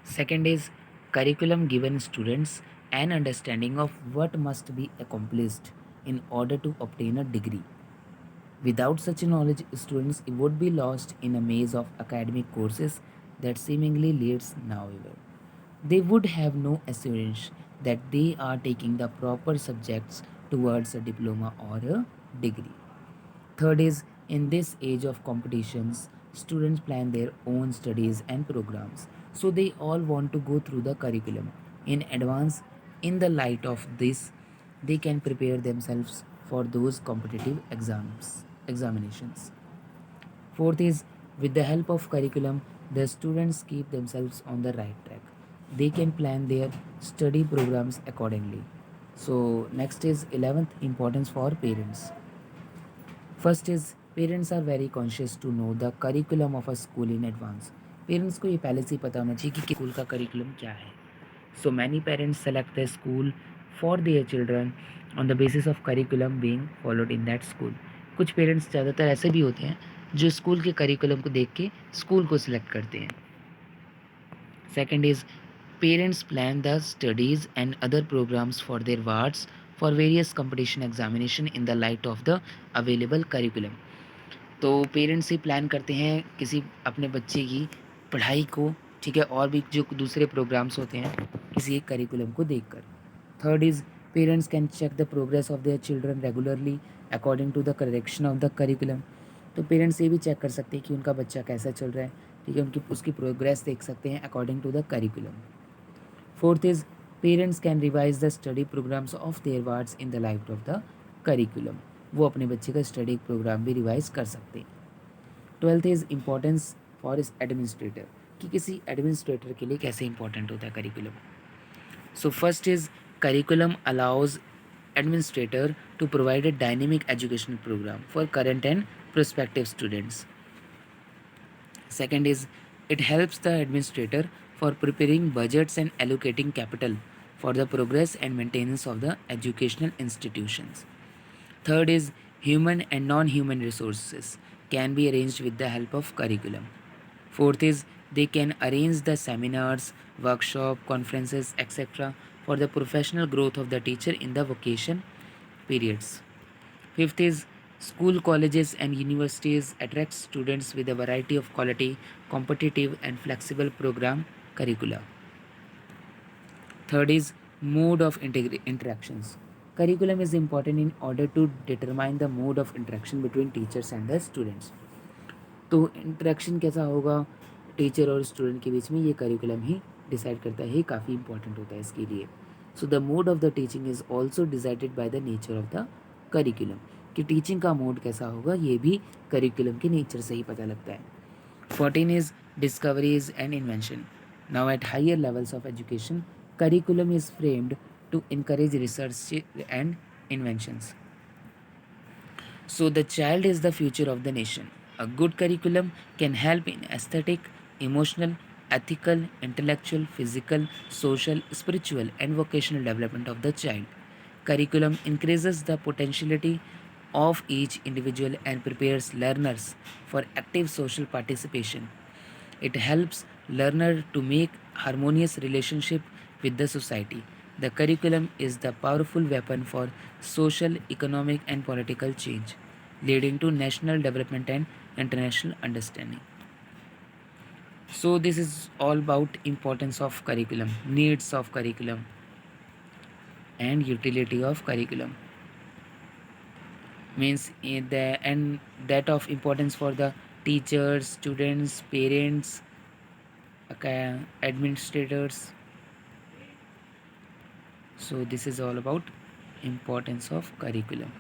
Second is curriculum given students an understanding of what must be accomplished in order to obtain a degree. Without such knowledge, students would be lost in a maze of academic courses that seemingly leads nowhere. They would have no assurance that they are taking the proper subjects towards a diploma or a degree. Third is, in this age of competitions, students plan their own studies and programs. So they all want to go through the curriculum in advance. In the light of this, they can prepare themselves for those competitive examinations. Fourth is, with the help of curriculum, the students keep themselves on the right track. They can plan their study programs accordingly. So next is 11th importance for parents. First is, parents are very conscious to know the curriculum of a school in advance. Parents को ये पहले से ही पता होना चाहिए कि school का curriculum क्या है. So many parents select the school for their children on the basis of curriculum being followed in that school. कुछ पेरेंट्स ज़्यादातर ऐसे भी होते हैं जो स्कूल के करिकुलम को देख के स्कूल को सिलेक्ट करते हैं. Second is, parents plan the studies and other programs for their wards for various competition examination in the light of the available curriculum. तो पेरेंट्स ही प्लान करते हैं किसी अपने बच्चे की पढ़ाई को, ठीक है, और भी जो दूसरे प्रोग्राम्स होते हैं किसी एक करिकुलम को देखकर. Third is, parents can check the progress of their children regularly according to the correction of the curriculum. तो पेरेंट्स ये भी चेक कर सकते हैं कि उनका बच्चा कैसा चल रहा है, ठीक है, उनकी उसकी प्रोग्रेस देख सकते हैं according to the curriculum. Fourth is, parents can revise the study programmes of their wards in the light of the curriculum. वो अपने बच्चे का स्टडी प्रोग्राम भी रिवाइज कर सकते हैं. ट्वेल्थ इज़ इम्पोर्टेंस फॉर इस एडमिनिस्ट्रेटर, कि किसी एडमिनिस्ट्रेटर के लिए कैसे इंपॉर्टेंट होता है curriculum. So first is, curriculum allows administrator to provide a dynamic educational program for current and prospective students. Second is, it helps the administrator for preparing budgets and allocating capital for the progress and maintenance of the educational institutions. Third is, human and non-human resources can be arranged with the help of curriculum. Fourth is, they can arrange the seminars, workshop, conferences, etc. for the professional growth of the teacher in the vacation periods. Fifth is, school, colleges, and universities attract students with a variety of quality, competitive, and flexible program curricula. Third is, mode of interactions. Curriculum is important in order to determine the mode of interaction between teachers and the students. तो interaction कैसा होगा teacher और student के बीच में, ये curriculum ही decide करता है. ये काफ़ी इंपॉर्टेंट होता है इसके लिए. So the mode of the teaching is also decided by the nature of the curriculum, कि टीचिंग का मोड कैसा होगा ये भी करिकुलम के नेचर से ही पता लगता है. 14 is discoveries and invention. Now at higher levels of education, curriculum is framed to encourage research and inventions. So the child is the future of the nation. A good curriculum can help in aesthetic, emotional, ethical, intellectual, physical, social, spiritual, and vocational development of the child. Curriculum increases the potentiality of each individual and prepares learners for active social participation. It helps learner to make harmonious relationship with the society. The curriculum is the powerful weapon for social, economic, and political change, leading to national development and international understanding. So this is all about importance of curriculum, needs of curriculum, and utility of curriculum. Means and that of importance for the teachers, students, parents, administrators. So this is all about importance of curriculum.